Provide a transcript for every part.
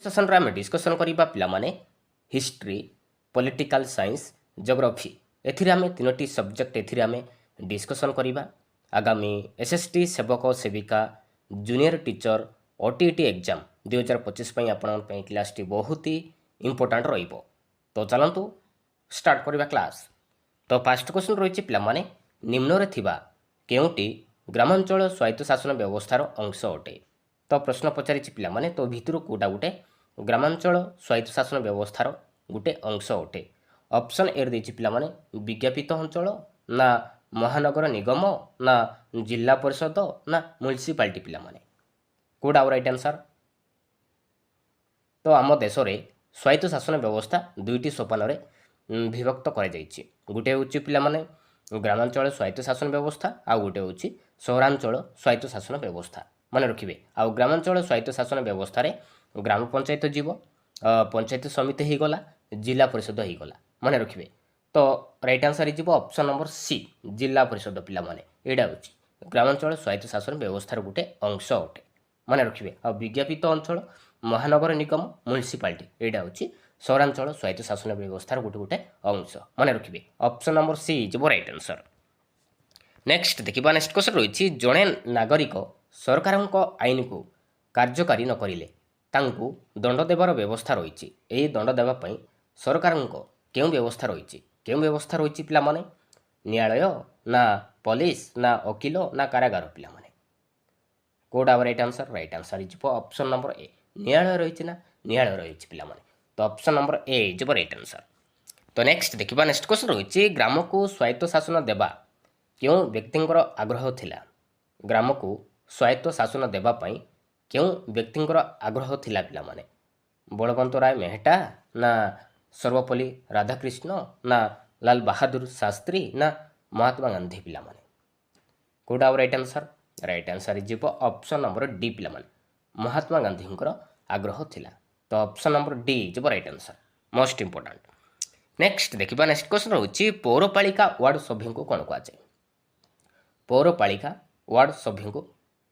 ସେସନ୍ରେ ଆମେ ଡିସ୍କସନ୍ କରିବା ପିଲାମାନେ ହିଷ୍ଟ୍ରି, ପଲିଟିକାଲ ସାଇନ୍ସ, ଜିଓଗ୍ରାଫି ଏଥିରେ ଆମେ ତିନୋଟି ସବଜେକ୍ଟ ଏଥିରେ ଆମେ ଡିସ୍କସନ୍ କରିବା। ଆଗାମୀ ଏସ୍ଏସ୍ଟି ସେବକ ସେବିକା ଜୁନିୟର ଟିଚର OTET ଏକ୍ଜାମ 2025 ପାଇଁ ଆପଣଙ୍କ ପାଇଁ କ୍ଲାସ୍ଟି ବହୁତ ହି ଇମ୍ପୋର୍ଟାଣ୍ଟ ରହିବ। ତ ଚାଲନ୍ତୁ ଷ୍ଟାର୍ଟ କରିବା କ୍ଲାସ୍। ତ ଫାଷ୍ଟ କ୍ୱେଶ୍ଚନ୍ ରହିଛି ପିଲାମାନେ ନିମ୍ନରେ ଥିବା କେଉଁଟି ଗ୍ରାମାଞ୍ଚଳ ସ୍ୱାୟତ୍ତଶାସନ ବ୍ୟବସ୍ଥାର ଅଂଶ ଅଟେ? ତ ପ୍ରଶ୍ନ ପଚାରିଛି ପିଲାମାନେ ତ ଭିତରୁ କେଉଁଟା ଗୋଟେ ଗ୍ରାମାଞ୍ଚଳ ସ୍ୱାୟତ୍ତଶାସନ ବ୍ୟବସ୍ଥାର ଗୋଟେ ଅଂଶ ଅଟେ? ଅପସନ୍ ଏ ଦେଇଛି ପିଲାମାନେ ବିଜ୍ଞାପିତ ଅଞ୍ଚଳ ନା ମହାନଗର ନିଗମ ନା ଜିଲ୍ଲା ପରିଷଦ ନା ମ୍ୟୁନିସିପାଲିଟି ପିଲାମାନେ କେଉଁଟା ଆଉ ରାଇଟ୍ ଆନ୍ସର? ତ ଆମ ଦେଶରେ ସ୍ୱାୟତ୍ତଶାସନ ବ୍ୟବସ୍ଥା ଦୁଇଟି ସୋପାନରେ ବିଭକ୍ତ କରାଯାଇଛି। ଗୋଟେ ହେଉଛି ପିଲାମାନେ ଗ୍ରାମାଞ୍ଚଳ ସ୍ୱାୟତ୍ତଶାସନ ବ୍ୟବସ୍ଥା ଆଉ ଗୋଟେ ହେଉଛି ସହରାଞ୍ଚଳ ସ୍ୱାୟତ୍ତଶାସନ ବ୍ୟବସ୍ଥା ମନେ ରଖିବେ। ଆଉ ଗ୍ରାମାଞ୍ଚଳ ସ୍ୱାୟତ୍ତଶାସନ ବ୍ୟବସ୍ଥାରେ ଗ୍ରାମ ପଞ୍ଚାୟତ ଯିବ, ପଞ୍ଚାୟତ ସମିତି ହେଇଗଲା, ଜିଲ୍ଲା ପରିଷଦ ହେଇଗଲା ମନେ ରଖିବେ। ତ ରାଇଟ୍ ଆନ୍ସର ହେଇଯିବ ଅପସନ୍ ନମ୍ବର ସି ଜିଲ୍ଲା ପରିଷଦ ପିଲାମାନେ। ଏଇଟା ହେଉଛି ଗ୍ରାମାଞ୍ଚଳ ସ୍ୱାୟତ୍ତଶାସନ ବ୍ୟବସ୍ଥାର ଗୋଟେ ଅଂଶ ଅଟେ ମନେ ରଖିବେ। ଆଉ ବିଜ୍ଞାପିତ ଅଞ୍ଚଳ ମହାନଗର ନିଗମ ମ୍ୟୁନିସିପାଲିଟି ଏଇଟା ହେଉଛି ସହରାଞ୍ଚଳ ସ୍ୱାୟତ୍ତଶାସନ ବ୍ୟବସ୍ଥାର ଗୋଟେ ଗୋଟେ ଅଂଶ ମନେ ରଖିବେ। ଅପସନ୍ ନମ୍ବର ସି ଯିବ ରାଇଟ୍ ଆନ୍ସର। ନେକ୍ସଟ ଦେଖିବା ନେକ୍ସଟ କ୍ୱେଶ୍ଚନ୍ ରହିଛି ଜଣେ ନାଗରିକ ସରକାରଙ୍କ ଆଇନକୁ କାର୍ଯ୍ୟକାରୀ ନ କରିଲେ ତାଙ୍କୁ ଦଣ୍ଡ ଦେବାର ବ୍ୟବସ୍ଥା ରହିଛି। ଏହି ଦଣ୍ଡ ଦେବା ପାଇଁ ସରକାରଙ୍କ କେଉଁ ବ୍ୟବସ୍ଥା ରହିଛି? କେଉଁ ବ୍ୟବସ୍ଥା ରହିଛି ପିଲାମାନେ? ନ୍ୟାୟାଳୟ ନା ପୋଲିସ ନା ଓକିଲ ନା କାରାଗାର ପିଲାମାନେ କେଉଁଟା ରାଇଟ୍ ଆନ୍ସର? ରାଇଟ୍ ଆନ୍ସର ହେଇଯିବ ଅପସନ୍ ନମ୍ବର ଏ ନ୍ୟାୟାଳୟ ରହିଛି ନା ନ୍ୟାୟାଳୟ ରହିଛି ପିଲାମାନେ। ତ ଅପସନ୍ ନମ୍ବର ଏ ହେଇଯିବ ରାଇଟ୍ ଆନ୍ସର। ତ ନେକ୍ସଟ ଦେଖିବା ନେକ୍ସଟ କ୍ୱେଶ୍ଚନ୍ ରହିଛି ଗ୍ରାମକୁ ସ୍ୱାୟତ୍ତଶାସନ ଦେବା କେଉଁ ବ୍ୟକ୍ତିଙ୍କର ଆଗ୍ରହ ଥିଲା? ଗ୍ରାମକୁ ସ୍ୱାୟତ୍ତ ଶାସନ ଦେବା ପାଇଁ କେଉଁ ବ୍ୟକ୍ତିଙ୍କର ଆଗ୍ରହ ଥିଲା ପିଲାମାନେ? ବଳବନ୍ତ ରାୟ ମେହେଟା ନା ସର୍ବପଲ୍ଲୀ ରାଧାକ୍ରିଷ୍ଣ ନା ଲାଲ ବାହାଦୁର ଶାସ୍ତ୍ରୀ ନା ମହାତ୍ମା ଗାନ୍ଧୀ ପିଲାମାନେ କେଉଁଟା ଆଉ ରାଇଟ୍ ଆନ୍ସର? ରାଇଟ୍ ଆନ୍ସର ଯିବ ଅପସନ୍ ନମ୍ବର ଡି ପିଲାମାନେ ମହାତ୍ମା ଗାନ୍ଧୀଙ୍କର ଆଗ୍ରହ ଥିଲା। ତ ଅପସନ୍ ନମ୍ବର ଡି ଯିବ right answer most important. Next ଦେଖିବା ନେକ୍ସଟ କ୍ୱେଶ୍ଚନ୍ ରହୁଛି ପୌରପାଳିକା ୱାର୍ଡ ସଭ୍ୟଙ୍କୁ କ'ଣ କୁହାଯାଏ? ପୌରପାଳିକା ୱାର୍ଡ ସଭ୍ୟଙ୍କୁ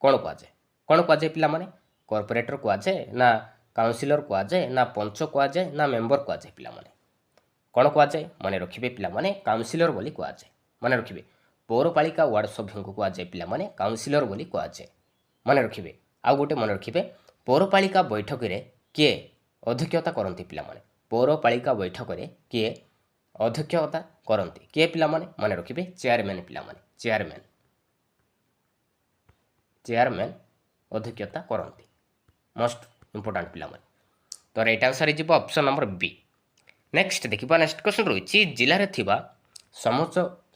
କ'ଣ କୁହାଯାଏ? କ'ଣ କୁହାଯାଏ ପିଲାମାନେ? କର୍ପୋରେଟର କୁହାଯାଏ ନା କାଉନସିଲର କୁହାଯାଏ ନା ପଞ୍ଚ କୁହାଯାଏ ନା ମେମ୍ବର କୁହାଯାଏ ପିଲାମାନେ କ'ଣ କୁହାଯାଏ? ମନେ ରଖିବେ ପିଲାମାନେ କାଉନସିଲର ବୋଲି କୁହାଯାଏ ମନେ ରଖିବେ। ପୌରପାଳିକା ୱାର୍ଡ ସଭ୍ୟଙ୍କୁ କୁହାଯାଏ ପିଲାମାନେ କାଉନସିଲର ବୋଲି କୁହାଯାଏ ମନେ ରଖିବେ। ଆଉ ଗୋଟେ ମନେ ରଖିବେ ପୌରପାଳିକା ବୈଠକରେ କିଏ ଅଧ୍ୟକ୍ଷତା କରନ୍ତି ପିଲାମାନେ? ପୌରପାଳିକା ବୈଠକରେ କିଏ ଅଧ୍ୟକ୍ଷତା କରନ୍ତି? କିଏ ପିଲାମାନେ? ମନେ ରଖିବେ ଚେୟାରମ୍ୟାନ୍ ପିଲାମାନେ ଚେୟାରମ୍ୟାନ୍ ଅଧ୍ୟକ୍ଷତା କରନ୍ତି ମୋଷ୍ଟ ଇମ୍ପୋର୍ଟାଣ୍ଟ ପିଲାମାନେ। ତ ରାଇଟ୍ ଆନ୍ସର ହେଇଯିବ ଅପସନ୍ ନମ୍ବର ବି। ନେକ୍ସଟ ଦେଖିବା ନେକ୍ସଟ କ୍ୱେଶ୍ଚନ୍ ରହିଛି ଜିଲ୍ଲାରେ ଥିବା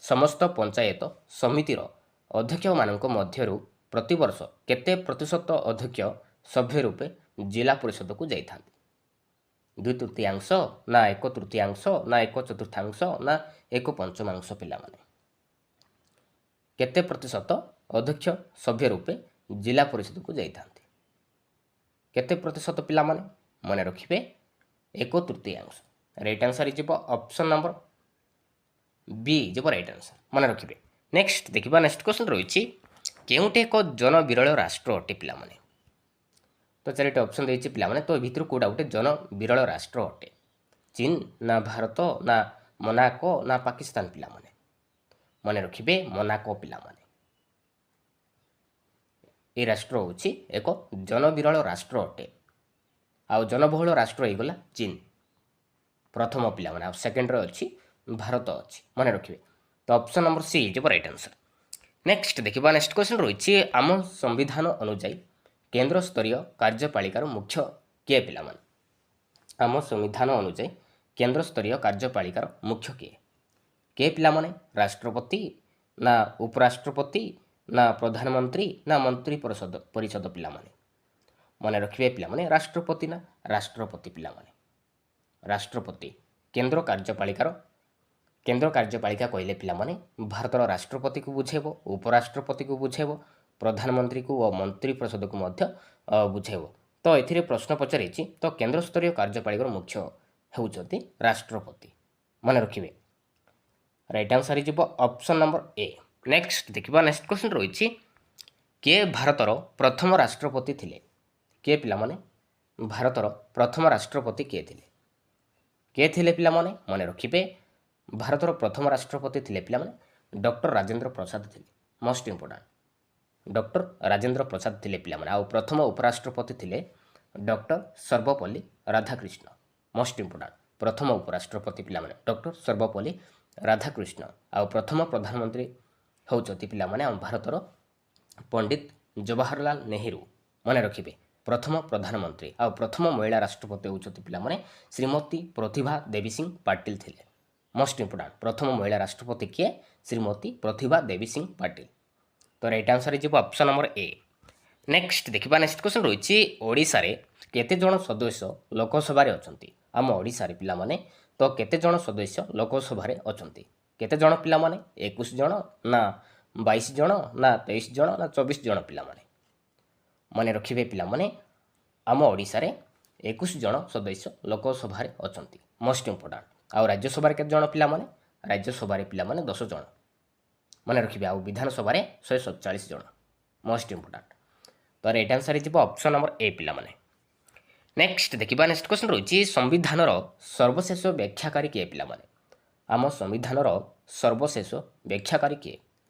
ସମସ୍ତ ପଞ୍ଚାୟତ ସମିତିର ଅଧ୍ୟକ୍ଷମାନଙ୍କ ମଧ୍ୟରୁ ପ୍ରତିବର୍ଷ କେତେ ପ୍ରତିଶତ ଅଧ୍ୟକ୍ଷ ସଭ୍ୟ ରୂପେ ଜିଲ୍ଲା ପରିଷଦକୁ ଯାଇଥାନ୍ତି? 2/3 ନା 1/3 ନା 1/4 ନା 1/5 ପିଲାମାନେ କେତେ ପ୍ରତିଶତ ଅଧ୍ୟକ୍ଷ ସଭ୍ୟ ରୂପେ ଜିଲ୍ଲା ପରିଷଦକୁ ଯାଇଥାନ୍ତି? କେତେ ପ୍ରତିଶତ ପିଲାମାନେ? ମନେ ରଖିବେ 1/3। ରାଇଟ୍ ଆନ୍ସର ହେଇଯିବ ଅପସନ୍ ନମ୍ବର ବି ଯିବ ରାଇଟ୍ ଆନ୍ସର ମନେ ରଖିବେ। ନେକ୍ସଟ ଦେଖିବା ନେକ୍ସଟ କ୍ୱେଶ୍ଚନ୍ ରହିଛି କେଉଁଠି ଏକ ଜନବିରଳ ରାଷ୍ଟ୍ର ଅଟେ ପିଲାମାନେ? ତ ଚାରିଟି ଅପସନ୍ ଦେଇଛି ପିଲାମାନେ। ତ ଭିତରୁ କେଉଁଟା ଗୋଟେ ଜନବିରଳ ରାଷ୍ଟ୍ର ଅଟେ? ଚୀନ ନା ଭାରତ ନା ମୋନାକୋ ନା ପାକିସ୍ତାନ ପିଲାମାନେ ମନେ ରଖିବେ ମୋନାକୋ ପିଲାମାନେ। ଏ ରାଷ୍ଟ୍ର ହେଉଛି ଏକ ଜନବିରଳ ରାଷ୍ଟ୍ର ଅଟେ। ଆଉ ଜନବହୁଳ ରାଷ୍ଟ୍ର ହେଇଗଲା ଚୀନ ପ୍ରଥମ ପିଲାମାନେ। ଆଉ ସେକେଣ୍ଡରେ ଅଛି ଭାରତ ଅଛି ମନେ ରଖିବେ। ତ ଅପସନ୍ ନମ୍ବର ସି ଯିବ ରାଇଟ୍ ଆନ୍ସର। ନେକ୍ସଟ ଦେଖିବା ନେକ୍ସଟ କ୍ୱେଶ୍ଚନ୍ ରହିଛି ଆମ ସମ୍ବିଧାନ ଅନୁଯାୟୀ କେନ୍ଦ୍ର ସ୍ତରୀୟ କାର୍ଯ୍ୟପାଳିକାର ମୁଖ୍ୟ କିଏ ପିଲାମାନେ? ଆମ ସମ୍ବିଧାନ ଅନୁଯାୟୀ କେନ୍ଦ୍ର ସ୍ତରୀୟ କାର୍ଯ୍ୟପାଳିକାର ମୁଖ୍ୟ କିଏ ପିଲାମାନେ? ରାଷ୍ଟ୍ରପତି ନା ଉପରାଷ୍ଟ୍ରପତି ନା ପ୍ରଧାନମନ୍ତ୍ରୀ ନା ମନ୍ତ୍ରୀ ପରିଷଦ ପିଲାମାନେ ମନେ ରଖିବେ ପିଲାମାନେ ରାଷ୍ଟ୍ରପତି ନା ରାଷ୍ଟ୍ରପତି ପିଲାମାନେ। ରାଷ୍ଟ୍ରପତି କେନ୍ଦ୍ର କାର୍ଯ୍ୟପାଳିକା କହିଲେ ପିଲାମାନେ ଭାରତର ରାଷ୍ଟ୍ରପତିକୁ ବୁଝେଇବ, ଉପରାଷ୍ଟ୍ରପତିକୁ ବୁଝେଇବ, ପ୍ରଧାନମନ୍ତ୍ରୀକୁ ଓ ମନ୍ତ୍ରୀ ପରିଷଦକୁ ମଧ୍ୟ ବୁଝେଇବ। ତ ଏଥିରେ ପ୍ରଶ୍ନ ପଚାରିଛି ତ କେନ୍ଦ୍ର ସ୍ତରୀୟ କାର୍ଯ୍ୟପାଳିକାର ମୁଖ୍ୟ ହେଉଛନ୍ତି ରାଷ୍ଟ୍ରପତି ମନେ ରଖିବେ। ରାଇଟ୍ ଆନ୍ସର ହେଇଯିବ ଅପସନ୍ ନମ୍ବର ଏ। ନେକ୍ସଟ ଦେଖିବା ନେକ୍ସଟ କ୍ୱେଶ୍ଚନ୍ ରହିଛି କିଏ ଭାରତର ପ୍ରଥମ ରାଷ୍ଟ୍ରପତି ଥିଲେ? କିଏ ପିଲାମାନେ? ଭାରତର ପ୍ରଥମ ରାଷ୍ଟ୍ରପତି କିଏ ଥିଲେ ପିଲାମାନେ ମନେ ରଖିବେ। ଭାରତର ପ୍ରଥମ ରାଷ୍ଟ୍ରପତି ଥିଲେ ପିଲାମାନେ ଡକ୍ଟର ରାଜେନ୍ଦ୍ର ପ୍ରସାଦ ଥିଲେ। Most important doctor Rajendra Prasad ଥିଲେ ପିଲାମାନେ। ଆଉ ପ୍ରଥମ ଉପରାଷ୍ଟ୍ରପତି ଥିଲେ doctor Sarvepalli Radhakrishna. Most important ପ୍ରଥମ ଉପରାଷ୍ଟ୍ରପତି ପିଲାମାନେ ଡକ୍ଟର ସର୍ବପଲ୍ଲୀ ରାଧାକ୍ରିଷ୍ଣ। ଆଉ ପ୍ରଥମ ପ୍ରଧାନମନ୍ତ୍ରୀ ହେଉଛନ୍ତି ପିଲାମାନେ ଆମ ଭାରତର ପଣ୍ଡିତ ଜବାହରଲାଲ ନେହେରୁ। ମନେ ରଖିବେ ପ୍ରଥମ ପ୍ରଧାନମନ୍ତ୍ରୀ। ଆଉ ପ୍ରଥମ ମହିଳା ରାଷ୍ଟ୍ରପତି ହେଉଛନ୍ତି ପିଲାମାନେ ଶ୍ରୀମତୀ ପ୍ରତିଭା ଦେବୀ ସିଂ ପାଟିଲ ଥିଲେ। ମୋଷ୍ଟ ଇମ୍ପୋର୍ଟାଣ୍ଟ ପ୍ରଥମ ମହିଳା ରାଷ୍ଟ୍ରପତି କିଏ? ଶ୍ରୀମତୀ ପ୍ରତିଭା ଦେବୀ ସିଂ ପାଟିଲ। ତ ରାଇଟ୍ ଆନ୍ସର ଯିବ ଅପସନ୍ ନମ୍ବର ଏ। ନେକ୍ସଟ ଦେଖିବା ନେକ୍ସଟ କ୍ୱେଶ୍ଚନ୍ ରହିଛି ଓଡ଼ିଶାରେ କେତେ ଜଣ ସଦସ୍ୟ ଲୋକସଭାରେ ଅଛନ୍ତି? ଆମ ଓଡ଼ିଶାରେ ପିଲାମାନେ ତ କେତେ ଜଣ ସଦସ୍ୟ ଲୋକସଭାରେ ଅଛନ୍ତି? କେତେ ଜଣ ପିଲାମାନେ? 21 ଜଣ ନା 22 ଜଣ ନା 23 ଜଣ ନା 24 ଜଣ ପିଲାମାନେ? ମନେ ରଖିବେ ପିଲାମାନେ ଆମ ଓଡ଼ିଶାରେ 21 ଜଣ ସଦସ୍ୟ ଲୋକସଭାରେ ଅଛନ୍ତି। Most important. ଆଉ ରାଜ୍ୟସଭାରେ କେତେ ଜଣ ପିଲାମାନେ? ରାଜ୍ୟସଭାରେ ପିଲାମାନେ 10 ଜଣ। ମନେ ରଖିବେ। ଆଉ ବିଧାନସଭାରେ 147 ଜଣ। Most important. ତ ରାଇଟ୍ ଆନ୍ସର ଯିବ ଅପସନ୍ ନମ୍ବର ଏ ପିଲାମାନେ। ନେକ୍ସଟ ଦେଖିବା ନେକ୍ସଟ କ୍ୱେଶ୍ଚନ୍ ରହିଛି ସମ୍ବିଧାନର ସର୍ବଶେଷ ବ୍ୟାଖ୍ୟାକାରୀ କିଏ ପିଲାମାନେ? ଆମ ସମ୍ବିଧାନର ସର୍ବଶେଷ ବ୍ୟାଖ୍ୟାକାରୀ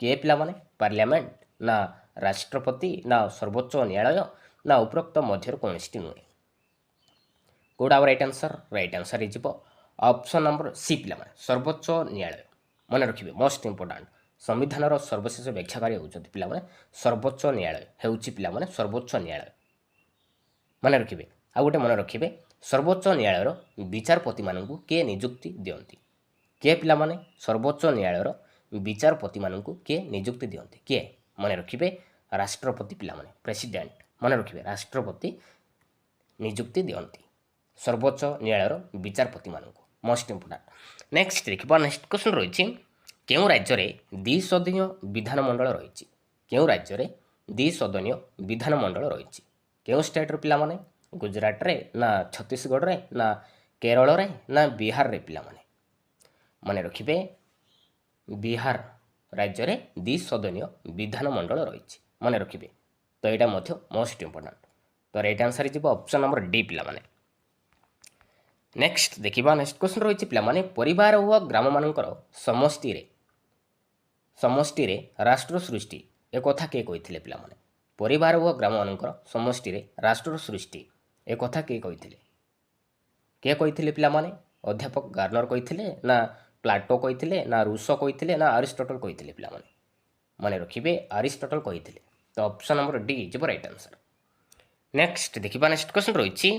କିଏ ପିଲାମାନେ? ପାର୍ଲାମେଣ୍ଟ ନା ରାଷ୍ଟ୍ରପତି ନା ସର୍ବୋଚ୍ଚ ନ୍ୟାୟାଳୟ ନା ଉପରୋକ୍ତ ମଧ୍ୟରୁ କୌଣସିଟି ନୁହେଁ? କେଉଁଟା ରାଇଟ୍ ଆନ୍ସର? ରାଇଟ୍ ଆନ୍ସର ହେଇଯିବ ଅପସନ୍ ନମ୍ବର ସି ପିଲାମାନେ ସର୍ବୋଚ୍ଚ ନ୍ୟାୟାଳୟ। ମନେ ରଖିବେ ମୋଷ୍ଟ ଇମ୍ପୋର୍ଟାଣ୍ଟ ସମ୍ବିଧାନର ସର୍ବଶେଷ ବ୍ୟାଖ୍ୟାକାରୀ ହେଉଛନ୍ତି ପିଲାମାନେ ସର୍ବୋଚ୍ଚ ନ୍ୟାୟାଳୟ ହେଉଛି ପିଲାମାନେ ସର୍ବୋଚ୍ଚ ନ୍ୟାୟାଳୟ। ମନେ ରଖିବେ। ଆଉ ଗୋଟେ ମନେ ରଖିବେ ସର୍ବୋଚ୍ଚ ନ୍ୟାୟାଳୟର ବିଚାରପତିମାନଙ୍କୁ କିଏ ନିଯୁକ୍ତି ଦିଅନ୍ତି? କିଏ ପିଲାମାନେ? ସର୍ବୋଚ୍ଚ ନ୍ୟାୟାଳୟର ବିଚାରପତିମାନଙ୍କୁ କିଏ ନିଯୁକ୍ତି ଦିଅନ୍ତି? କିଏ? ମନେ ରଖିବେ ରାଷ୍ଟ୍ରପତି ପିଲାମାନେ ପ୍ରେସିଡେଣ୍ଟ। ମନେ ରଖିବେ ରାଷ୍ଟ୍ରପତି ନିଯୁକ୍ତି ଦିଅନ୍ତି ସର୍ବୋଚ୍ଚ ନ୍ୟାୟାଳୟର ବିଚାରପତିମାନଙ୍କୁ। Most important. ନେକ୍ସଟ ଦେଖିବା ନେକ୍ସଟ କ୍ୱେଶ୍ଚନ୍ ରହିଛି କେଉଁ ରାଜ୍ୟରେ ଦ୍ୱିସଦନୀୟ ବିଧାନମଣ୍ଡଳ ରହିଛି? କେଉଁ ରାଜ୍ୟରେ ଦ୍ୱିସଦନୀୟ ବିଧାନମଣ୍ଡଳ ରହିଛି? କେଉଁ ଷ୍ଟେଟ୍ର ପିଲାମାନେ? ଗୁଜରାଟରେ ନା ଛତିଶଗଡ଼ରେ ନା କେରଳରେ ନା ବିହାରରେ ପିଲାମାନେ? ମନେ ରଖିବେ ବିହାର ରାଜ୍ୟରେ ଦ୍ୱିସଦନୀୟ ବିଧାନମଣ୍ଡଳ ରହିଛି। ମନେ ରଖିବେ। ତ ଏଇଟା ମଧ୍ୟ ମୋଷ୍ଟ ଇମ୍ପୋର୍ଟାଣ୍ଟ। ତ ରାଇଟ୍ ଆନ୍ସର ଯିବ ଅପସନ୍ ନମ୍ବର ଡି ପିଲାମାନେ। ନେକ୍ସଟ ଦେଖିବା ନେକ୍ସଟ କ୍ୱେଶ୍ଚନ୍ ରହିଛି ପିଲାମାନେ ପରିବାର ଓ ଗ୍ରାମମାନଙ୍କର ସମଷ୍ଟିରେ ରାଷ୍ଟ୍ର ସୃଷ୍ଟି ଏକଥା କିଏ କହିଥିଲେ ପିଲାମାନେ? ପରିବାର ଓ ଗ୍ରାମମାନଙ୍କର ସମଷ୍ଟିରେ ରାଷ୍ଟ୍ର ସୃଷ୍ଟି ଏକଥା କିଏ କହିଥିଲେ? କିଏ କହିଥିଲେ ପିଲାମାନେ? ଅଧ୍ୟାପକ ଗାର୍ନର କହିଥିଲେ ନା ପ୍ଲାଟୋ କହିଥିଲେ ନା ରୁଷୋ କହିଥିଲେ ନା ଆରିଷ୍ଟଟଲ କହିଥିଲେ ପିଲାମାନେ? ମନେ ରଖିବେ ଆରିଷ୍ଟଟଲ କହିଥିଲେ। ତ ଅପସନ୍ ନମ୍ବର ଡି ଯିବ ରାଇଟ୍ ଆନ୍ସର। ନେକ୍ସଟ ଦେଖିବା ନେକ୍ସଟ କ୍ୱେଶ୍ଚନ୍ ରହିଛି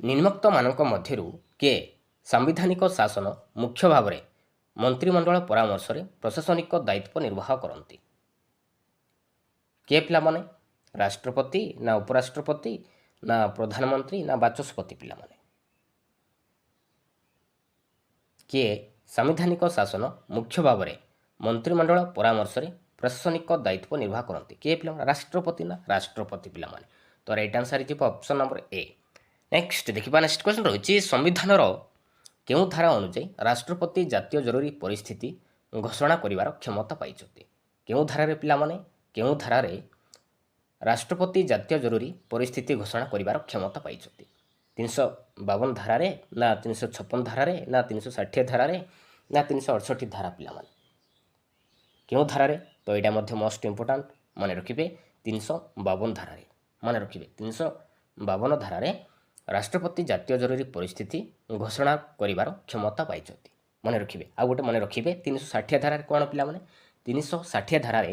ନିମ୍ନୋକ୍ତମାନଙ୍କ ମଧ୍ୟରୁ କିଏ ସାମ୍ବିଧାନିକ ଶାସନ ମୁଖ୍ୟ ଭାବରେ ମନ୍ତ୍ରିମଣ୍ଡଳ ପରାମର୍ଶରେ ପ୍ରଶାସନିକ ଦାୟିତ୍ୱ ନିର୍ବାହ କରନ୍ତି? କିଏ ପିଲାମାନେ? ରାଷ୍ଟ୍ରପତି ନା ଉପରାଷ୍ଟ୍ରପତି ନା ପ୍ରଧାନମନ୍ତ୍ରୀ ନା ବାଚସ୍ପତି ପିଲାମାନେ? କିଏ ସାମ୍ବିଧାନିକ ଶାସନ ମୁଖ୍ୟ ଭାବରେ ମନ୍ତ୍ରିମଣ୍ଡଳ ପରାମର୍ଶରେ ପ୍ରଶାସନିକ ଦାୟିତ୍ୱ ନିର୍ବାହ କରନ୍ତି? କିଏ ପିଲାମାନେ? ରାଷ୍ଟ୍ରପତି ନା ରାଷ୍ଟ୍ରପତି ପିଲାମାନେ? ତ ରାଇଟ୍ ଆନ୍ସର ଯିବ ଅପସନ୍ ନମ୍ବର ଏ। ନେକ୍ସଟ ଦେଖିବା ନେକ୍ସଟ କ୍ୱେଶ୍ଚନ୍ ରହିଛି ସମ୍ବିଧାନର କେଉଁ ଧାରା ଅନୁଯାୟୀ ରାଷ୍ଟ୍ରପତି ଜାତୀୟ ଜରୁରୀ ପରିସ୍ଥିତି ଘୋଷଣା କରିବାର କ୍ଷମତା ପାଇଛନ୍ତି? କେଉଁ ଧାରାରେ ପିଲାମାନେ? କେଉଁ ଧାରାରେ ରାଷ୍ଟ୍ରପତି ଜାତୀୟ ଜରୁରୀ ପରିସ୍ଥିତି ଘୋଷଣା କରିବାର କ୍ଷମତା ପାଇଛନ୍ତି? 352 ଧାରାରେ ନା 356 ଧାରାରେ ନା 360 ଧାରାରେ ନା 368 ଧାରା ପିଲାମାନେ? କେଉଁ ଧାରାରେ? ତ ଏଇଟା ମଧ୍ୟ ମୋଷ୍ଟ ଇମ୍ପୋର୍ଟାଣ୍ଟ। ମନେ ରଖିବେ 352 ଧାରାରେ। ମନେ ରଖିବେ 352 ଧାରାରେ ରାଷ୍ଟ୍ରପତି ଜାତୀୟ ଜରୁରୀ ପରିସ୍ଥିତି ଘୋଷଣା କରିବାର କ୍ଷମତା ପାଇଛନ୍ତି। ମନେ ରଖିବେ। ଆଉ ଗୋଟେ ମନେ ରଖିବେ 360 ଧାରାରେ କ'ଣ ପିଲାମାନେ? 360 ଧାରାରେ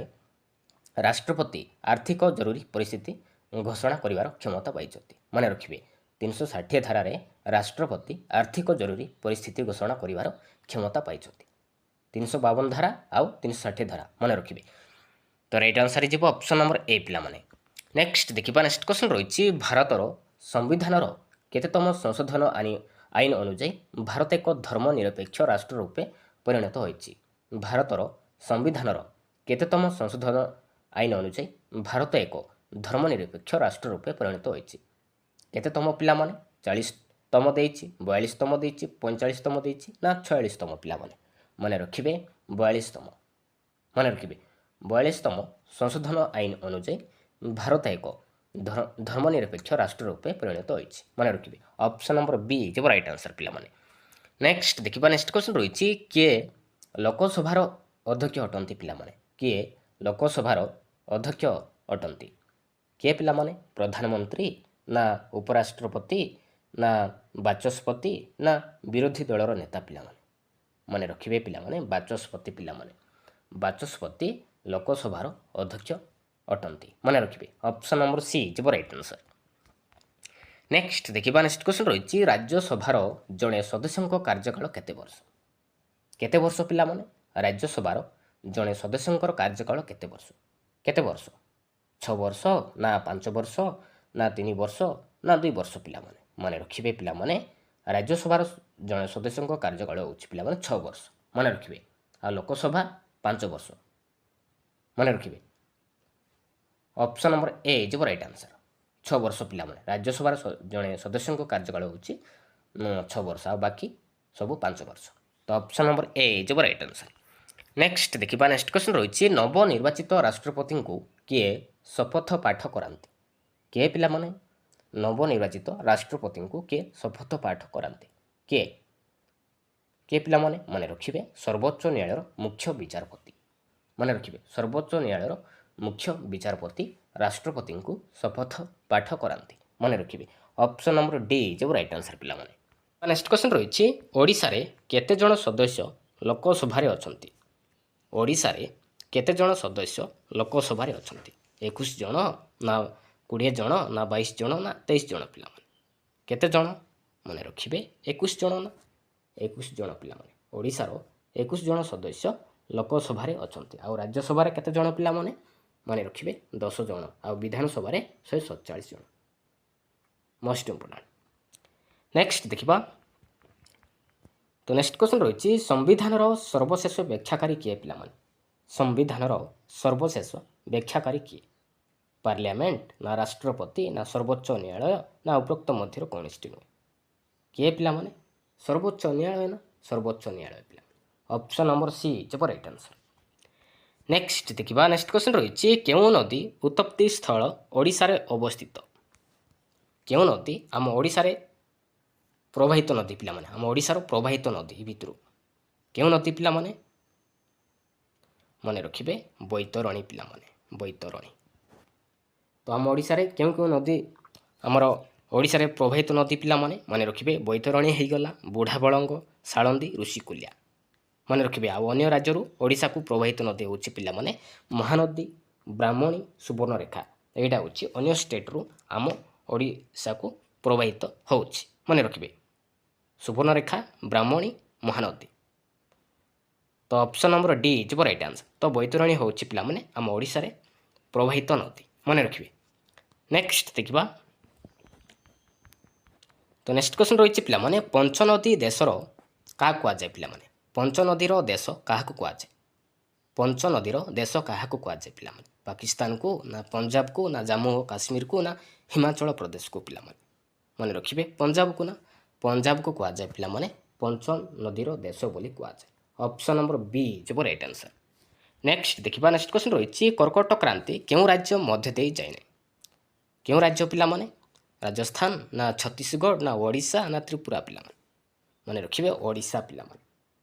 ରାଷ୍ଟ୍ରପତି ଆର୍ଥିକ ଜରୁରୀ ପରିସ୍ଥିତି ଘୋଷଣା କରିବାର କ୍ଷମତା ପାଇଛନ୍ତି। ମନେ ରଖିବେ 360 ଧାରାରେ ରାଷ୍ଟ୍ରପତି ଆର୍ଥିକ ଜରୁରୀ ପରିସ୍ଥିତି ଘୋଷଣା କରିବାର କ୍ଷମତା ପାଇଛନ୍ତି। 352 ଧାରା ଆଉ 360 ଧାରା ମନେ ରଖିବେ। ତ ରାଇଟ୍ ଆନ୍ସର ଯିବ ଅପସନ୍ ନମ୍ବର ଏ ପିଲାମାନେ। ନେକ୍ସଟ ଦେଖିବା ନେକ୍ସଟ କ୍ୱେଶ୍ଚନ୍ ରହିଛି ଭାରତର ସମ୍ବିଧାନର କେତେତମ ସଂଶୋଧନ ଆଇନ ଅନୁଯାୟୀ ଭାରତ ଏକ ଧର୍ମ ନିରପେକ୍ଷ ରାଷ୍ଟ୍ର ରୂପେ ପରିଣତ ହୋଇଛି? ଭାରତର ସମ୍ବିଧାନର କେତେତମ ସଂଶୋଧନ ଆଇନ ଅନୁଯାୟୀ ଭାରତ ଏକ ଧର୍ମ ନିରପେକ୍ଷ ରାଷ୍ଟ୍ର ରୂପେ ପରିଣତ ହୋଇଛି? କେତେତମ ପିଲାମାନେ? 40ତମ ଦେଇଛି, 42ତମ ଦେଇଛି, 45ତମ ଦେଇଛି ନା 46ତମ ପିଲାମାନେ? ମନେ ରଖିବେ 42ତମ। ମନେ ରଖିବେ 42ତମ ସଂଶୋଧନ ଆଇନ ଅନୁଯାୟୀ ଭାରତ ଏକ ଧର୍ମନିରପେକ୍ଷ ରାଷ୍ଟ୍ର ରୂପେ ପରିଣତ ହୋଇଛି। ମନେ ରଖିବେ ଅପସନ୍ ନମ୍ବର ବି ଯିବ ରାଇଟ୍ ଆନ୍ସର୍ ପିଲାମାନେ। ନେକ୍ସଟ ଦେଖିବା ନେକ୍ସଟ କ୍ୱେଶ୍ଚନ୍ ରହିଛି କିଏ ଲୋକସଭାର ଅଧ୍ୟକ୍ଷ ଅଟନ୍ତି ପିଲାମାନେ? କିଏ ଲୋକସଭାର ଅଧ୍ୟକ୍ଷ ଅଟନ୍ତି? କିଏ ପିଲାମାନେ? ପ୍ରଧାନମନ୍ତ୍ରୀ ନା ଉପରାଷ୍ଟ୍ରପତି ନା ବାଚସ୍ପତି ନା ବିରୋଧୀ ଦଳର ନେତା ପିଲାମାନେ? ମନେ ରଖିବେ ପିଲାମାନେ ବାଚସ୍ପତି ପିଲାମାନେ। ବାଚସ୍ପତି ଲୋକସଭାର ଅଧ୍ୟକ୍ଷ ଅଟନ୍ତି। ମନେ ରଖିବେ ଅପସନ୍ ନମ୍ବର ସି ଯିବ ରାଇଟ୍ ଆନ୍ସର୍। ନେକ୍ସଟ ଦେଖିବା ନେକ୍ସଟ କ୍ୱେଶ୍ଚନ୍ ରହିଛି ରାଜ୍ୟସଭାର ଜଣେ ସଦସ୍ୟଙ୍କ କାର୍ଯ୍ୟକାଳ କେତେ ବର୍ଷ? କେତେ ବର୍ଷ ପିଲାମାନେ? ରାଜ୍ୟସଭାର ଜଣେ ସଦସ୍ୟଙ୍କର କାର୍ଯ୍ୟକାଳ କେତେ ବର୍ଷ? କେତେ ବର୍ଷ? 6 ବର୍ଷ ନା 5 ବର୍ଷ ନା 3 ବର୍ଷ ନା 2 ବର୍ଷ ପିଲାମାନେ? ମନେ ରଖିବେ ପିଲାମାନେ ରାଜ୍ୟସଭାର ଜଣେ ସଦସ୍ୟଙ୍କ କାର୍ଯ୍ୟକାଳ ହେଉଛି ପିଲାମାନେ 6 ବର୍ଷ। ମନେ ରଖିବେ ଆଉ ଲୋକସଭା 5 ବର୍ଷ। ମନେ ରଖିବେ ଅପସନ୍ ନମ୍ବର ଏ ଯିବ ରାଇଟ୍ ଆନ୍ସର୍। 6 ବର୍ଷ ପିଲାମାନେ ରାଜ୍ୟସଭାର ଜଣେ ସଦସ୍ୟଙ୍କ କାର୍ଯ୍ୟକାଳ ହେଉଛି 6 ବର୍ଷ ଆଉ ବାକି ସବୁ 5 ବର୍ଷ। ତ ଅପସନ୍ ନମ୍ବର ଏ ଯିବ ରାଇଟ୍ ଆନ୍ସର୍। ନେକ୍ସଟ ଦେଖିବା ନେକ୍ସଟ କ୍ୱେଶ୍ଚନ୍ ରହିଛି ନବନିର୍ବାଚିତ ରାଷ୍ଟ୍ରପତିଙ୍କୁ କିଏ ଶପଥ ପାଠ କରାନ୍ତି? କିଏ ପିଲାମାନେ ନବନିର୍ବାଚିତ ରାଷ୍ଟ୍ରପତିଙ୍କୁ କିଏ ଶପଥ ପାଠ କରାନ୍ତି? କିଏ? କିଏ ପିଲାମାନେ? ମନେ ରଖିବେ ସର୍ବୋଚ୍ଚ ନ୍ୟାୟାଳୟର ମୁଖ୍ୟ ବିଚାରପତି। ମନେ ରଖିବେ ସର୍ବୋଚ୍ଚ ନ୍ୟାୟାଳୟର ମୁଖ୍ୟ ବିଚାରପତି ରାଷ୍ଟ୍ରପତିଙ୍କୁ ଶପଥ ପାଠ କରାନ୍ତି। ମନେ ରଖିବେ ଅପସନ୍ ନମ୍ବର ଡି ଯିବ ରାଇଟ୍ ଆନ୍ସର୍ ପିଲାମାନେ। ନେକ୍ସଟ କ୍ୱେଶ୍ଚନ୍ ରହିଛି ଓଡ଼ିଶାରେ କେତେ ଜଣ ସଦସ୍ୟ ଲୋକସଭାରେ ଅଛନ୍ତି? ଓଡ଼ିଶାରେ କେତେ ଜଣ ସଦସ୍ୟ ଲୋକସଭାରେ ଅଛନ୍ତି? 21 ଜଣ ନା 20 ଜଣ ନା 22 ଜଣ ନା 23 ଜଣ ପିଲାମାନେ? କେତେ ଜଣ? ମନେ ରଖିବେ 21 ଜଣ ନା 21 ଜଣ ପିଲାମାନେ। ଓଡ଼ିଶାର 21 ଜଣ ସଦସ୍ୟ ଲୋକସଭାରେ ଅଛନ୍ତି। ଆଉ ରାଜ୍ୟସଭାରେ କେତେ ଜଣ ପିଲାମାନେ? ମନେ ରଖିବେ 10 ଜଣ ଆଉ ବିଧାନସଭାରେ 147 ଜଣ। Most important. ନେକ୍ସଟ ଦେଖିବା ତ ନେକ୍ସଟ କ୍ୱେଶ୍ଚନ୍ ରହିଛି ସମ୍ବିଧାନର ସର୍ବଶେଷ ବ୍ୟାଖ୍ୟାକାରୀ କିଏ ପିଲାମାନେ? ସମ୍ବିଧାନର ସର୍ବଶେଷ ବ୍ୟାଖ୍ୟାକାରୀ କିଏ? ପାର୍ଲିଆମେଣ୍ଟ ନା ରାଷ୍ଟ୍ରପତି ନା ସର୍ବୋଚ୍ଚ ନ୍ୟାୟାଳୟ ନା ଉପରୋକ୍ତ ମଧ୍ୟରୁ କୌଣସିଟି ନୁହେଁ? କିଏ ପିଲାମାନେ? ସର୍ବୋଚ୍ଚ ନ୍ୟାୟାଳୟ ନା ସର୍ବୋଚ୍ଚ ନ୍ୟାୟାଳୟ ପିଲାମାନେ। ଅପସନ୍ ନମ୍ବର ସି ଯିବ ରାଇଟ୍ ଆନ୍ସର୍। ନେକ୍ସଟ ଦେଖିବା ନେକ୍ସଟ କ୍ୱେଶ୍ଚନ୍ ରହିଛି କେଉଁ ନଦୀ ଉତ୍ପତ୍ତି ସ୍ଥଳ ଓଡ଼ିଶାରେ ଅବସ୍ଥିତ? କେଉଁ ନଦୀ ଆମ ଓଡ଼ିଶାରେ ପ୍ରବାହିତ ନଦୀ ପିଲାମାନେ? ଆମ ଓଡ଼ିଶାର ପ୍ରବାହିତ ନଦୀ ଭିତରୁ କେଉଁ ନଦୀ ପିଲାମାନେ? ମନେ ରଖିବେ ବୈତରଣୀ ପିଲାମାନେ। ବୈତରଣୀ। ତ ଆମ ଓଡ଼ିଶାରେ କେଉଁ କେଉଁ ନଦୀ ଆମର ଓଡ଼ିଶାରେ ପ୍ରବାହିତ ନଦୀ ପିଲାମାନେ? ମନେ ରଖିବେ ବୈତରଣୀ ହେଇଗଲା, ବୁଢ଼ାବଳଙ୍ଗ, ସାଳନ୍ଦୀ, ଋଷିକୂଲ୍ୟା। ମନେ ରଖିବେ ଆଉ ଅନ୍ୟ ରାଜ୍ୟରୁ ଓଡ଼ିଶାକୁ ପ୍ରବାହିତ ନଦୀ ହେଉଛି ପିଲାମାନେ ମହାନଦୀ, ବ୍ରାହ୍ମଣୀ, ସୁବର୍ଣ୍ଣରେଖା। ଏଇଟା ହେଉଛି ଅନ୍ୟ ଷ୍ଟେଟ୍ରୁ ଆମ ଓଡ଼ିଶାକୁ ପ୍ରବାହିତ ହେଉଛି। ମନେ ରଖିବେ ସୁବର୍ଣ୍ଣରେଖା, ବ୍ରାହ୍ମଣୀ, ମହାନଦୀ। ତ ଅପସନ୍ ନମ୍ବର ଡି ଯିବ ରାଇଟ୍ ଆନ୍ସର୍। ତ ବୈତରଣୀ ହେଉଛି ପିଲାମାନେ ଆମ ଓଡ଼ିଶାରେ ପ୍ରବାହିତ ନଦୀ। ମନେ ରଖିବେ। ନେକ୍ସଟ ଦେଖିବା ତ ନେକ୍ସଟ କ୍ୱେଶ୍ଚନ୍ ରହିଛି ପିଲାମାନେ ପଞ୍ଚନଦୀ ଦେଶର କାହାକୁ କୁହାଯାଏ ପିଲାମାନେ? ପଞ୍ଚନଦୀର ଦେଶ କାହାକୁ କୁହାଯାଏ? ପଞ୍ଚନଦୀର ଦେଶ କାହାକୁ କୁହାଯାଏ ପିଲାମାନେ? ପାକିସ୍ତାନକୁ ନା ପଞ୍ଜାବକୁ ନା ଜାମ୍ମୁ ଓ କାଶ୍ମୀରକୁ ନା ହିମାଚଳ ପ୍ରଦେଶକୁ ପିଲାମାନେ? ମନେ ରଖିବେ ପଞ୍ଜାବକୁ ନା ପଞ୍ଜାବକୁ କୁହାଯାଏ ପିଲାମାନେ ପଞ୍ଚନଦୀର ଦେଶ ବୋଲି କୁହାଯାଏ। ଅପସନ୍ ନମ୍ବର ବି ଯିବ ରାଇଟ୍ ଆନ୍ସର୍। ନେକ୍ସଟ ଦେଖିବା ନେକ୍ସଟ କ୍ୱେଶ୍ଚନ୍ ରହିଛି କର୍କଟ କ୍ରାନ୍ତି କେଉଁ ରାଜ୍ୟ ମଧ୍ୟ ଦେଇ ଯାଇନାହିଁ? କେଉଁ ରାଜ୍ୟ ପିଲାମାନେ? ରାଜସ୍ଥାନ ନା ଛତିଶଗଡ଼ ନା ଓଡ଼ିଶା ନା ତ୍ରିପୁରା ପିଲାମାନେ? ମନେ ରଖିବେ ଓଡ଼ିଶା ପିଲାମାନେ।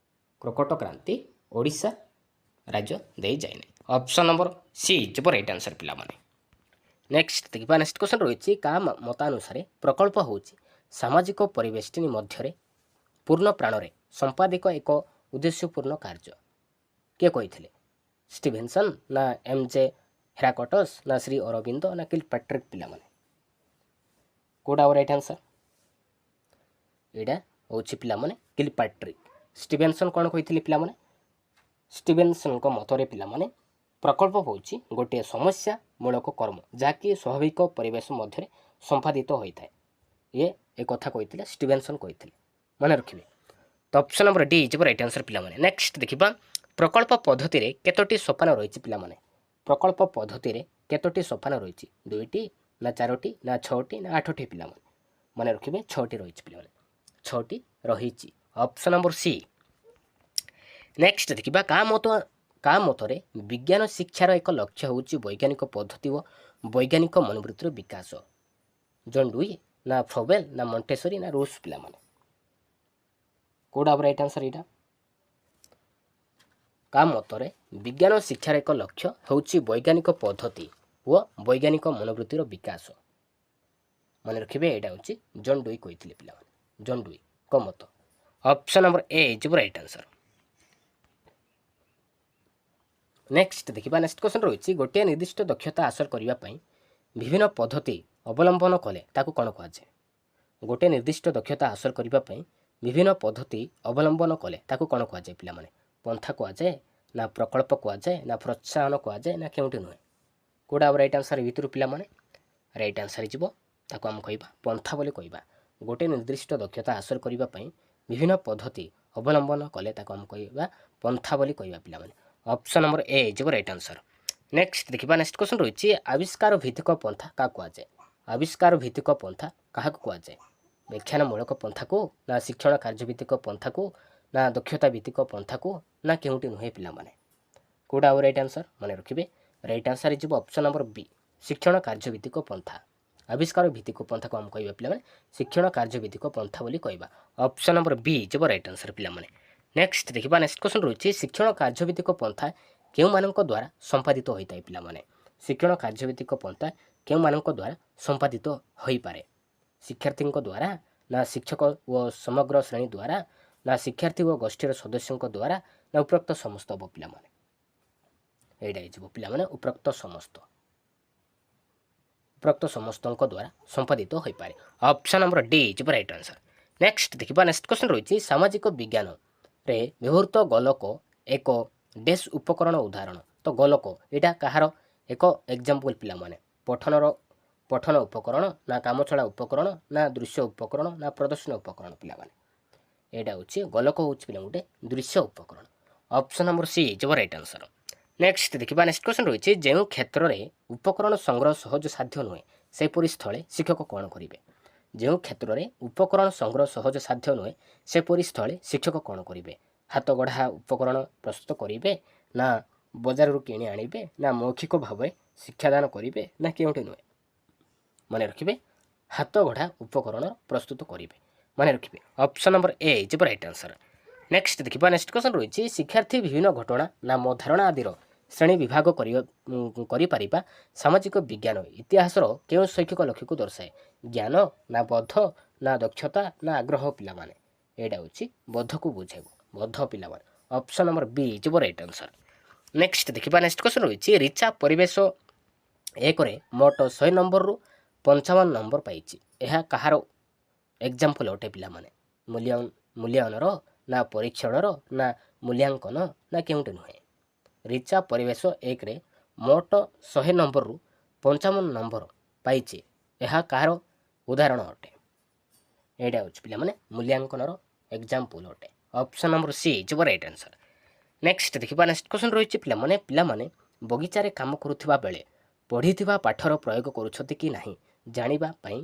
କର୍କଟ କ୍ରାନ୍ତି ଓଡ଼ିଶା ରାଜ୍ୟ ଦେଇ ଯାଇନାହିଁ। ଅପସନ୍ ନମ୍ବର ସି ଯିବ ରାଇଟ୍ ଆନ୍ସର୍ ପିଲାମାନେ। ନେକ୍ସଟ ଦେଖିବା ନେକ୍ସଟ କ୍ୱେଶ୍ଚନ୍ ରହିଛି କାହା ମତାନୁସାରେ ପ୍ରକଳ୍ପ ହେଉଛି ସାମାଜିକ ପରିବେଷ୍ଟନୀ ମଧ୍ୟରେ ପୂର୍ଣ୍ଣ ପ୍ରାଣରେ ସମ୍ପାଦିକ ଏକ ଉଦ୍ଦେଶ୍ୟପୂର୍ଣ୍ଣ କାର୍ଯ୍ୟ? କିଏ କହିଥିଲେ? ଷ୍ଟିଭେନସନ୍ ନା ଏମ୍.ଜେ. ହେରାକଟସ୍ ନା ଶ୍ରୀ ଅରବିନ୍ଦ ନା କିଲପାଟ୍ରିକ୍ ପିଲାମାନେ? କେଉଁଟା ରାଇଟ୍ ଆନ୍ସର୍? ଏଇଟା ହେଉଛି ପିଲାମାନେ କିଲପାଟ୍ରିକ୍। ଷ୍ଟିଭେନସନ୍ କ'ଣ କହିଥିଲେ ପିଲାମାନେ? ଷ୍ଟିଭେନସନ୍ଙ୍କ ମତରେ ପିଲାମାନେ ପ୍ରକଳ୍ପ ହେଉଛି ଗୋଟିଏ ସମସ୍ୟା ମୂଳକ କର୍ମ ଯାହାକି ସ୍ୱାଭାବିକ ପରିବେଶ ମଧ୍ୟରେ ସମ୍ପାଦିତ ହୋଇଥାଏ। ଏ କଥା କହିଥିଲେ ଷ୍ଟିଭେନସନ୍ କହିଥିଲେ। ମନେ ରଖିବେ। ତ ଅପସନ୍ ନମ୍ବର ଡି ଯିବ ରାଇଟ୍ ଆନ୍ସର୍ ପିଲାମାନେ। ନେକ୍ସଟ ଦେଖିବା ପ୍ରକଳ୍ପ ପଦ୍ଧତିରେ କେତୋଟି ସୋପାନ ରହିଛି ପିଲାମାନେ? ପ୍ରକଳ୍ପ ପଦ୍ଧତିରେ କେତୋଟି ସୋପାନ ରହିଛି? 2ଟି ନା 4ଟି ନା 6ଟି ନା 8ଟି ପିଲାମାନେ? ମନେ ରଖିବେ 6ଟି ରହିଛି ପିଲାମାନେ। 6ଟି ରହିଛି। Option number C. ନେକ୍ସଟ ଦେଖିବା କା ମତରେ ବିଜ୍ଞାନ ଶିକ୍ଷାର ଏକ ଲକ୍ଷ୍ୟ ହେଉଛି ବୈଜ୍ଞାନିକ ପଦ୍ଧତି ଓ ବୈଜ୍ଞାନିକ ମନୋବୃତ୍ତିର ବିକାଶ। ଜନ୍ ଡୁଇ ନା ଫ୍ରୋବେଲ ନା ମଣ୍ଟେସରି ନା ରୁଷ ପିଲାମାନେ? କୋଉଟା ହବ ରାଇଟ୍ ଆନ୍ସର ଏଇଟା? କା ମତରେ ବିଜ୍ଞାନ ଶିକ୍ଷାର ଏକ ଲକ୍ଷ୍ୟ ହେଉଛି ବୈଜ୍ଞାନିକ ପଦ୍ଧତି ଓ ବୈଜ୍ଞାନିକ ମନୋବୃତ୍ତିର ବିକାଶ। ମନେ ରଖିବେ ଏଇଟା ହେଉଛି ଜନ୍ ଡୁଇ କହିଥିଲେ ପିଲାମାନେ। ଜନ୍ ଡୁଇଙ୍କ ମତ। ଅପସନ୍ ନମ୍ବର ଏ ହେଇଯିବ ରାଇଟ୍ ଆନ୍ସର। ନେକ୍ସଟ ଦେଖିବା। ନେକ୍ସଟ କ୍ୱେଶ୍ଚନ୍ ରହିଛି ଗୋଟିଏ ନିର୍ଦ୍ଦିଷ୍ଟ ଦକ୍ଷତା ହାସଲ କରିବା ପାଇଁ ବିଭିନ୍ନ ପଦ୍ଧତି ଅବଲମ୍ବନ କଲେ ତାକୁ କ'ଣ କୁହାଯାଏ? ଗୋଟିଏ ନିର୍ଦ୍ଦିଷ୍ଟ ଦକ୍ଷତା ହାସଲ କରିବା ପାଇଁ ବିଭିନ୍ନ ପଦ୍ଧତି ଅବଲମ୍ବନ କଲେ ତାକୁ କ'ଣ କୁହାଯାଏ ପିଲାମାନେ? ପନ୍ଥା କୁହାଯାଏ ନା ପ୍ରକଳ୍ପ କୁହାଯାଏ ନା ପ୍ରୋତ୍ସାହନ କୁହାଯାଏ ନା କେଉଁଠି ନୁହେଁ? କେଉଁଟା ହବ ରାଇଟ୍ ଆନ୍ସର ଭିତରୁ ପିଲାମାନେ? ରାଇଟ୍ ଆନ୍ସର ଯିବ ତାକୁ ଆମେ କହିବା ପନ୍ଥା ବୋଲି କହିବା। ଗୋଟିଏ ନିର୍ଦ୍ଦିଷ୍ଟ ଦକ୍ଷତା ହାସଲ କରିବା ପାଇଁ ବିଭିନ୍ନ ପଦ୍ଧତି ଅବଲମ୍ବନ କଲେ ତାକୁ ଆମେ କହିବା ପନ୍ଥା ବୋଲି କହିବା ପିଲାମାନେ। ଅପସନ୍ ନମ୍ବର ଏ ଯିବ ରାଇଟ୍ ଆନ୍ସର। ନେକ୍ସଟ ଦେଖିବା। ନେକ୍ସଟ କ୍ୱେଶ୍ଚନ୍ ରହିଛି ଆବିଷ୍କାର ଭିତ୍ତିକ ପନ୍ଥା କାହାକୁ କୁହାଯାଏ? ଆବିଷ୍କାର ଭିତ୍ତିକ ପନ୍ଥା କାହାକୁ କୁହାଯାଏ? ବ୍ୟାଖ୍ୟାନମୂଳକ ପନ୍ଥାକୁ ନା ଶିକ୍ଷଣ କାର୍ଯ୍ୟଭିତ୍ତିକ ପନ୍ଥାକୁ ନା ଦକ୍ଷତା ଭିତ୍ତିକ ପନ୍ଥାକୁ ନା କେଉଁଠି ନୁହେଁ ପିଲାମାନେ? କେଉଁଟା ହବ ରାଇଟ୍ ଆନ୍ସର? ମନେ ରଖିବେ ରାଇଟ୍ ଆନ୍ସର ଯିବ ଅପସନ୍ ନମ୍ବର ବି ଶିକ୍ଷଣ କାର୍ଯ୍ୟଭିତ୍ତିକ ପନ୍ଥା। ଆବିଷ୍କାର ଭିତ୍ତିକ ପନ୍ଥାକୁ ଆମେ କହିବା ପିଲାମାନେ ଶିକ୍ଷଣ କାର୍ଯ୍ୟଭିତ୍ତିକ ପନ୍ଥା ବୋଲି କହିବା। ଅପସନ୍ ନମ୍ବର ବି ଯିବ ରାଇଟ୍ ଆନ୍ସର ପିଲାମାନେ। ନେକ୍ସଟ ଦେଖିବା। ନେକ୍ସଟ କ୍ୱେଶ୍ଚନ୍ ରହିଛି ଶିକ୍ଷଣ କାର୍ଯ୍ୟଭିତ୍ତିକ ପନ୍ଥା କେଉଁମାନଙ୍କ ଦ୍ୱାରା ସମ୍ପାଦିତ ହୋଇଥାଏ ପିଲାମାନେ? ଶିକ୍ଷଣ କାର୍ଯ୍ୟଭିତ୍ତିକ ପନ୍ଥା କେଉଁମାନଙ୍କ ଦ୍ୱାରା ସମ୍ପାଦିତ ହୋଇପାରେ? ଶିକ୍ଷାର୍ଥୀଙ୍କ ଦ୍ୱାରା ନା ଶିକ୍ଷକ ଓ ସମଗ୍ର ଶ୍ରେଣୀ ଦ୍ୱାରା ନା ଶିକ୍ଷାର୍ଥୀ ଓ ଗୋଷ୍ଠୀର ସଦସ୍ୟଙ୍କ ଦ୍ୱାରା ନା ଉପରୋକ୍ତ ସମସ୍ତ ହବ ପିଲାମାନେ? ଏଇଟା ହେଇଯିବ ପିଲାମାନେ ଉପରୋକ୍ତ ସମସ୍ତଙ୍କ ଦ୍ୱାରା ସମ୍ପାଦିତ ହୋଇପାରେ। ଅପସନ୍ ନମ୍ବର ଡି ଯିବ ରାଇଟ୍ ଆନ୍ସର। ନେକ୍ସଟ ଦେଖିବା। ନେକ୍ସଟ କ୍ୱେଶ୍ଚନ୍ ରହିଛି ସାମାଜିକ ବିଜ୍ଞାନରେ ବ୍ୟବହୃତ ଗୋଲକ ଏକ ଡେସ୍ ଉପକରଣ ଉଦାହରଣ। ତ ଗୋଲକ ଏଇଟା କାହାର ଏକ ଏକ୍ଜାମ୍ପଲ୍ ପିଲାମାନେ? ପଠନ ଉପକରଣ ନା କାମଚଳା ଉପକରଣ ନା ଦୃଶ୍ୟ ଉପକରଣ ନା ପ୍ରଦର୍ଶନ ଉପକରଣ ପିଲାମାନେ? ଏଇଟା ହେଉଛି ଗୋଲକ ହେଉଛି ପିଲା ଗୋଟେ ଦୃଶ୍ୟ ଉପକରଣ। ଅପସନ୍ ନମ୍ବର ସି ଯିବ ରାଇଟ୍ ଆନ୍ସର। ନେକ୍ସଟ ଦେଖିବା। ନେକ୍ସଟ କ୍ୱେଶ୍ଚନ୍ ରହିଛି ଯେଉଁ କ୍ଷେତ୍ରରେ ଉପକରଣ ସଂଗ୍ରହ ସହଜ ସାଧ୍ୟ ନୁହେଁ ସେପରି ସ୍ଥଳେ ଶିକ୍ଷକ କ'ଣ କରିବେ? ଯେଉଁ କ୍ଷେତ୍ରରେ ଉପକରଣ ସଂଗ୍ରହ ସହଜ ସାଧ୍ୟ ନୁହେଁ ସେପରି ସ୍ଥଳେ ଶିକ୍ଷକ କ'ଣ କରିବେ? ହାତ ଗଢ଼ା ଉପକରଣ ପ୍ରସ୍ତୁତ କରିବେ ନା ବଜାରରୁ କିଣି ଆଣିବେ ନା ମୌଖିକ ଭାବରେ ଶିକ୍ଷାଦାନ କରିବେ ନା କେଉଁଠି ନୁହେଁ? ମନେ ରଖିବେ ହାତ ଗଢ଼ା ଉପକରଣ ପ୍ରସ୍ତୁତ କରିବେ। ମନେ ରଖିବେ ଅପସନ୍ ନମ୍ବର ଏ ଯିବ ରାଇଟ୍ ଆନ୍ସର। ନେକ୍ସଟ ଦେଖିବା। ନେକ୍ସଟ କ୍ୱେଶ୍ଚନ୍ ରହିଛି ଶିକ୍ଷାର୍ଥୀ ବିଭିନ୍ନ ଘଟଣା ନାମ ଧାରଣା ଆଦିର ଶ୍ରେଣୀ ବିଭାଗ କରିପାରିବା ସାମାଜିକ ବିଜ୍ଞାନ ଇତିହାସର କେଉଁ ଶୈକ୍ଷିକ ଲକ୍ଷ୍ୟକୁ ଦର୍ଶାଏ? ଜ୍ଞାନ ନା ବୋଧ ନା ଦକ୍ଷତା ନା ଆଗ୍ରହ ପିଲାମାନେ? ଏଇଟା ହେଉଛି ବୋଧକୁ ବୁଝାଇବ। ବୋଧ ପିଲାମାନେ। ଅପସନ୍ ନମ୍ବର ବି ଯିବ ରାଇଟ୍ ଆନ୍ସର। ନେକ୍ସଟ ଦେଖିବା। ନେକ୍ସଟ କ୍ୱେଶ୍ଚନ୍ ରହିଛି ରିଚା ପରିବେଶ 1ରେ ମୋଟ 100 ନମ୍ବରରୁ 55 ନମ୍ବର ପାଇଛି। ଏହା କାହାର ଏକ୍ଜାମ୍ପଲ୍ ଅଟେ ପିଲାମାନେ? ମୂଲ୍ୟାୟନର ନା ପରୀକ୍ଷଣର ନା ମୂଲ୍ୟାଙ୍କନ ନା କେଉଁଠି ନୁହେଁ? ରିଚା ପରିବେଶ 1ରେ ମୋଟ 100 ନମ୍ବରରୁ 55 ନମ୍ବର ପାଇଛି। ଏହା କାହାର ଉଦାହରଣ ଅଟେ? ଏଇଟା ହେଉଛି ପିଲାମାନେ ମୂଲ୍ୟାଙ୍କନର ଏକ୍ଜାମ୍ପଲ୍ ଅଟେ। ଅପସନ୍ ନମ୍ବର ସି ଯିବ ରାଇଟ୍ ଆନ୍ସର। ନେକ୍ସଟ ଦେଖିବା। ନେକ୍ସଟ କ୍ୱେଶ୍ଚନ୍ ରହିଛି ପିଲାମାନେ ବଗିଚାରେ କାମ କରୁଥିବା ବେଳେ ପଢ଼ିଥିବା ପାଠର ପ୍ରୟୋଗ କରୁଛନ୍ତି କି ନାହିଁ ଜାଣିବା ପାଇଁ।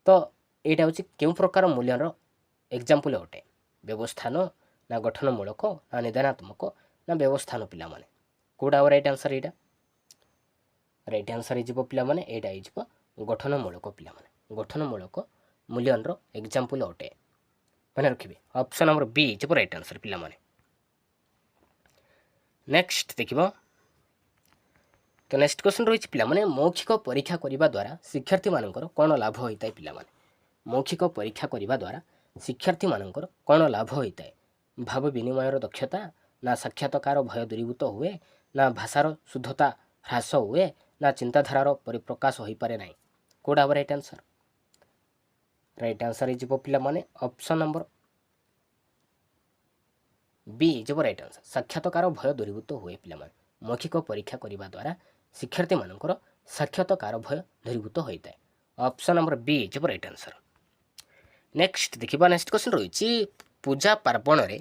ତ ଏଇଟା ହେଉଛି କେଉଁ ପ୍ରକାର ମୂଲ୍ୟର ଏକ୍ଜାମ୍ପଲ୍ ଅଟେ? ବ୍ୟବସ୍ଥାନ ନା ଗଠନମୂଳକ ନା ନିଦାନାତ୍ମକ ନା ବ୍ୟବସ୍ଥାନ ପିଲାମାନେ? କେଉଁଟା ହବ ରାଇଟ୍ ଆନ୍ସର? ଏଇଟା ରାଇଟ୍ ଆନ୍ସର ହେଇଯିବ ପିଲାମାନେ ଏଇଟା ହେଇଯିବ ଗଠନମୂଳକ ପିଲାମାନେ। ଗଠନମୂଳକ ମୂଲ୍ୟାୟନର ଏକ୍ଜାମ୍ପଲ୍ ଅଟେ। ମନେ ରଖିବେ ଅପସନ୍ ନମ୍ବର ବି ଯିବ ରାଇଟ୍ ଆନ୍ସର ପିଲାମାନେ। ନେକ୍ସଟ ଦେଖିବ। ତ ନେକ୍ସଟ କ୍ୱେଶ୍ଚନ୍ ରହିଛି ପିଲାମାନେ ମୌଖିକ ପରୀକ୍ଷା କରିବା ଦ୍ୱାରା ଶିକ୍ଷାର୍ଥୀମାନଙ୍କର କ'ଣ ଲାଭ ହୋଇଥାଏ ପିଲାମାନେ? ମୌଖିକ ପରୀକ୍ଷା କରିବା ଦ୍ୱାରା ଶିକ୍ଷାର୍ଥୀମାନଙ୍କର କ'ଣ ଲାଭ ହୋଇଥାଏ? ଭାବ ବିନିମୟର ଦକ୍ଷତା ନା ସାକ୍ଷାତକାର ଭୟ ଦୂରୀଭୂତ ହୁଏ ନା ଭାଷାର ଶୁଦ୍ଧତା ହ୍ରାସ ହୁଏ ନା ଚିନ୍ତାଧାରାର ପରିପ୍ରକାଶ ହୋଇପାରେ ନାହିଁ? କେଉଁଟା ହବ ରାଇଟ୍ ଆନ୍ସର? ରାଇଟ୍ ଆନ୍ସର ହେଇଯିବ ପିଲାମାନେ ଅପସନ୍ ନମ୍ବର ବି ଯିବ ରାଇଟ୍ ଆନ୍ସର। ସାକ୍ଷାତକାର ଭୟ ଦୂରୀଭୂତ ହୁଏ ପିଲାମାନେ। ମୌଖିକ ପରୀକ୍ଷା କରିବା ଦ୍ୱାରା ଶିକ୍ଷାର୍ଥୀମାନଙ୍କର ସାକ୍ଷାତକାର ଭୟ ଦୂରୀଭୂତ ହୋଇଥାଏ। ଅପସନ୍ ନମ୍ବର ବି ଯିବ ରାଇଟ୍ ଆନ୍ସର। ନେକ୍ସଟ ଦେଖିବା। ନେକ୍ସଟ କ୍ୱେଶ୍ଚନ୍ ରହିଛି ପୂଜା ପାର୍ବଣରେ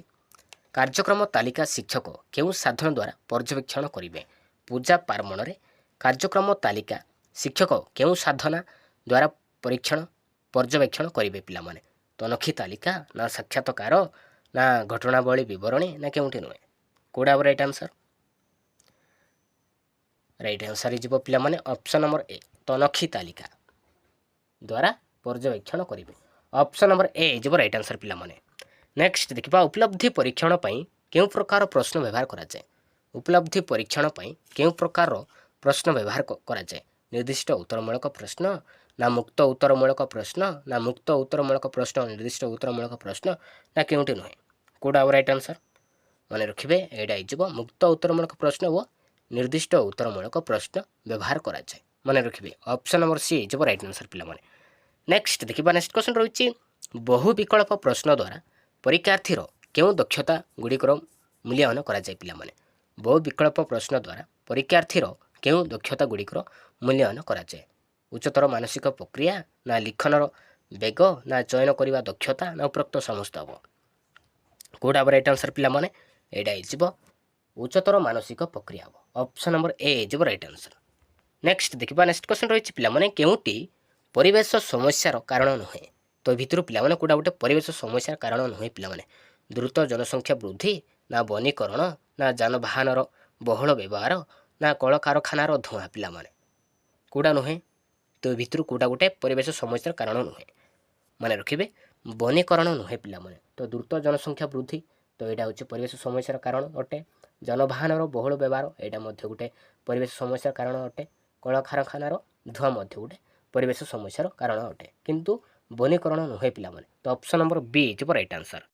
କାର୍ଯ୍ୟକ୍ରମ ତାଲିକା ଶିକ୍ଷକ କେଉଁ ସାଧନ ଦ୍ୱାରା ପର୍ଯ୍ୟବେକ୍ଷଣ କରିବେ? ପୂଜା ପାର୍ବଣରେ କାର୍ଯ୍ୟକ୍ରମ ତାଲିକା ଶିକ୍ଷକ କେଉଁ ସାଧନା ଦ୍ୱାରା ପର୍ଯ୍ୟବେକ୍ଷଣ କରିବେ ପିଲାମାନେ? ତନଖି ତାଲିକା ନା ସାକ୍ଷାତକାର ନା ଘଟଣାବଳୀ ବିବରଣୀ ନା କେଉଁଠି ନୁହେଁ? କେଉଁଟା ହବ ରାଇଟ୍ ଆନ୍ସର? राइट आंसर हो पिलामाने ऑप्शन नंबर ए तनखी तालिका द्वारा पर्यवेक्षण करेंगे। ऑप्शन नंबर ए हो राइट आंसर पिलामाने। नेक्स्ट देखिबा उपलब्धि परीक्षण पई केउ प्रकार प्रश्न व्यवहार करा जाए। उपलब्धि परीक्षण पई केउ प्रकार प्रश्न व्यवहार करा जाए। निर्दिष्ट उत्तरमूलक प्रश्न ना मुक्त उत्तरमूलक प्रश्न ना मुक्त उत्तरमूलक प्रश्न निर्दिष्ट उत्तरमूलक प्रश्न ना केउटी नुहे कोडा राइट आंसर मन रखिए यहाँ मुक्त उत्तरमूलक प्रश्न व निर्दिष्ट उत्तरमूलक प्रश्न व्यवहार करा जाए मन रखिए। ऑप्शन नंबर सी हो राइट आंसर पिला माने। नेक्स्ट देखिबा नेक्स्ट क्वेश्चन रही बहु विकल्प प्रश्न द्वारा परीक्षार्थी केउं दक्षता गुड़िकर मूल्यांकन करा जाए पिला माने। बहु विकल्प प्रश्न द्वारा परीक्षार्थी केउं दक्षता गुड़िकर मूल्यांकन करा जाए। उच्चतर मानसिक प्रक्रिया ना लिखनर बेग ना चयन करने दक्षता ना उपरोक्त समस्त हम कौटा राइट आंसर पिला माने यहाँ उच्चतर मानसिक प्रक्रिया हम। ऑप्शन नंबर ए हो राइट आंसर। नेक्स्ट देखिबा नेक्स्ट क्वेश्चन रही पिलामाने केउंटी परिवेश समस्यार कारण नुहे तो भितर पिलामाने कोटा गोटे परिवेश समस्यार कारण नुहे पिलामाने। द्रुत जनसंख्या वृद्धि ना वनीकरण ना जानवाहनर बहुल व्यवहार ना कलकारखानार धुआं पिलामाने कोटा नुहे तो भितर कोटा गोटे परिवेश समस्यार कारण नुहे मन रखिए वनीकरण नुहे पिलामाने। तो द्रुत जनसंख्या वृद्धि तो यहाँ हूँ परिवेश समस्यार कारण अटे। जानवाहनर बहुल व्यवहार यहाँ गोटे परिवेश समस्यार कारण अटे। कलकारखानार धुआं गोटे परिवेश समस्यार कारण अटे किंतु वनीकरण नुहे पिलामाने। तो ऑप्शन नंबर बी हो राइट आंसर।